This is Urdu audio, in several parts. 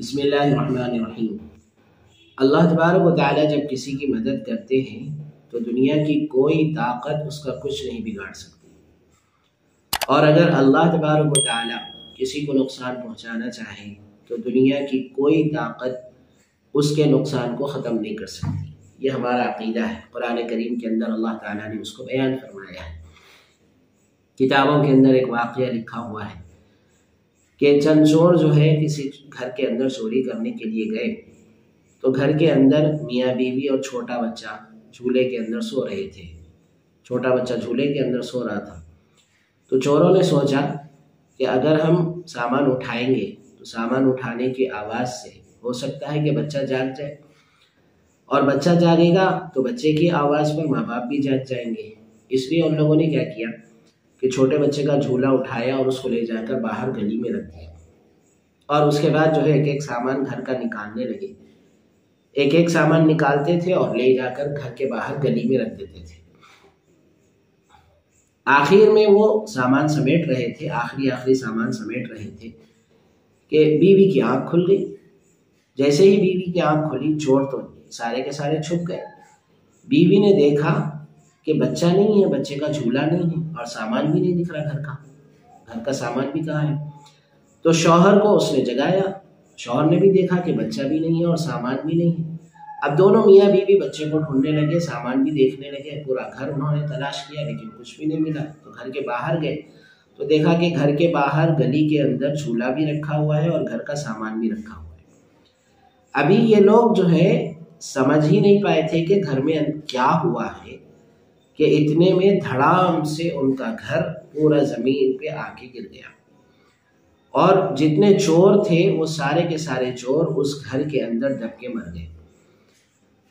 بسم اللہ الرحمن الرحیم۔ اللہ تبارک و تعالیٰ جب کسی کی مدد کرتے ہیں تو دنیا کی کوئی طاقت اس کا کچھ نہیں بگاڑ سکتی، اور اگر اللہ تبارک و تعالیٰ کسی کو نقصان پہنچانا چاہے تو دنیا کی کوئی طاقت اس کے نقصان کو ختم نہیں کر سکتی۔ یہ ہمارا عقیدہ ہے۔ قرآن کریم کے اندر اللہ تعالیٰ نے اس کو بیان فرمایا ہے۔ کتابوں کے اندر ایک واقعہ لکھا ہوا ہے کہ چند چور جو ہے کسی گھر کے اندر چوری کرنے کے لیے گئے تو گھر کے اندر میاں بیوی اور چھوٹا بچہ جھولے کے اندر سو رہے تھے۔ چھوٹا بچہ جھولے کے اندر سو رہا تھا، تو چوروں نے سوچا کہ اگر ہم سامان اٹھائیں گے تو سامان اٹھانے کی آواز سے ہو سکتا ہے کہ بچہ جاگ جائے، اور بچہ جاگے گا تو بچے کی آواز پر ماں باپ بھی جاگ جائیں گے۔ اس لیے ان لوگوں نے کیا کیا کہ چھوٹے بچے کا جھولا اٹھایا اور اس کو لے جا کر باہر گلی میں رکھ دیا، اور اس کے بعد جو ہے ایک ایک سامان گھر کا نکالنے لگے۔ ایک ایک سامان نکالتے تھے اور لے جا کر گھر کے باہر گلی میں رکھ دیتے تھے۔ آخر میں وہ سامان سمیٹ رہے تھے، آخری سامان سمیٹ رہے تھے کہ بیوی کی آنکھ کھل گئی۔ جیسے ہی بیوی کی آنکھ کھلی، چور تو سارے کے سارے چھپ گئے۔ بیوی نے دیکھا کہ بچہ نہیں ہے، بچے کا جھولا نہیں ہے، اور سامان بھی نہیں دکھ رہا گھر کا سامان بھی کہاں ہے؟ تو شوہر کو اس نے جگایا۔ شوہر نے بھی دیکھا کہ بچہ بھی نہیں ہے اور سامان بھی نہیں ہے۔ اب دونوں میاں بیوی بچے کو ڈھونڈنے لگے، سامان بھی دیکھنے لگے، پورا گھر انہوں نے تلاش کیا لیکن کچھ بھی نہیں ملا۔ تو گھر کے باہر گئے تو دیکھا کہ گھر کے باہر گلی کے اندر جھولا بھی رکھا ہوا ہے اور گھر کا سامان بھی رکھا ہوا ہے۔ ابھی یہ لوگ جو ہے سمجھ ہی نہیں پائے تھے کہ گھر میں کیا ہوا ہے کہ اتنے میں دھڑام سے ان کا گھر پورا زمین پہ آ کے گر گیا، اور جتنے چور تھے وہ سارے کے سارے چور اس گھر کے اندر دب کے مر گئے۔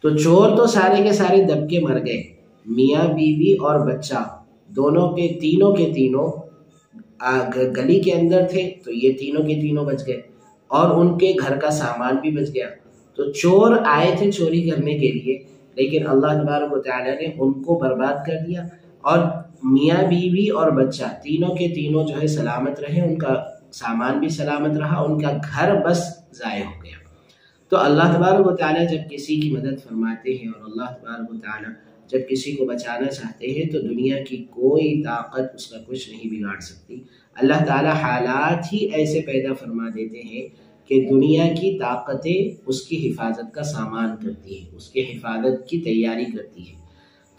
تو چور تو سارے کے سارے دب کے مر گئے، میاں بیوی اور بچہ تینوں کے تینوں گلی کے اندر تھے، تو یہ تینوں کے تینوں بچ گئے، اور ان کے گھر کا سامان بھی بچ گیا۔ تو چور آئے تھے چوری کرنے کے لیے، لیکن اللہ تبارک و تعالیٰ نے ان کو برباد کر دیا، اور میاں بیوی اور بچہ تینوں کے تینوں جو ہے سلامت رہے، ان کا سامان بھی سلامت رہا، ان کا گھر بس ضائع ہو گیا۔ تو اللہ تبارک و تعالیٰ جب کسی کی مدد فرماتے ہیں اور اللہ تبارک و تعالیٰ جب کسی کو بچانا چاہتے ہیں تو دنیا کی کوئی طاقت اس کا کچھ نہیں بگاڑ سکتی۔ اللہ تعالیٰ حالات ہی ایسے پیدا فرما دیتے ہیں کہ دنیا کی طاقتیں اس کی حفاظت کا سامان کرتی ہیں، اس کی حفاظت کی تیاری کرتی ہے۔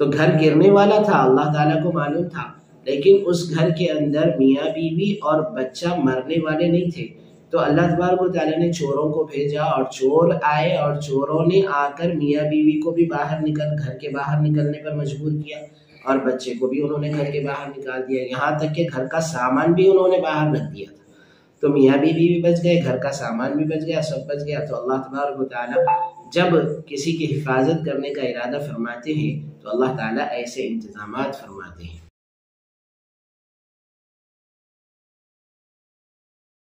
تو گھر گرنے والا تھا، اللہ تعالیٰ کو معلوم تھا، لیکن اس گھر کے اندر میاں بیوی اور بچہ مرنے والے نہیں تھے۔ تو اللہ تبارک و تعالیٰ نے چوروں کو بھیجا، اور چور آئے، اور چوروں نے آ کر میاں بیوی کو بھی گھر کے باہر نکلنے پر مجبور کیا، اور بچے کو بھی انہوں نے گھر کے باہر نکال دیا، یہاں تک کہ گھر کا سامان بھی انہوں نے باہر رکھ دیا تھا۔ تو میاں بیوی بھی بچ گئے، گھر کا سامان بھی بچ گیا، سب بچ گیا۔ تو اللہ تبارک و تعالیٰ جب کسی کی حفاظت کرنے کا ارادہ فرماتے ہیں تو اللہ تعالیٰ ایسے انتظامات فرماتے ہیں۔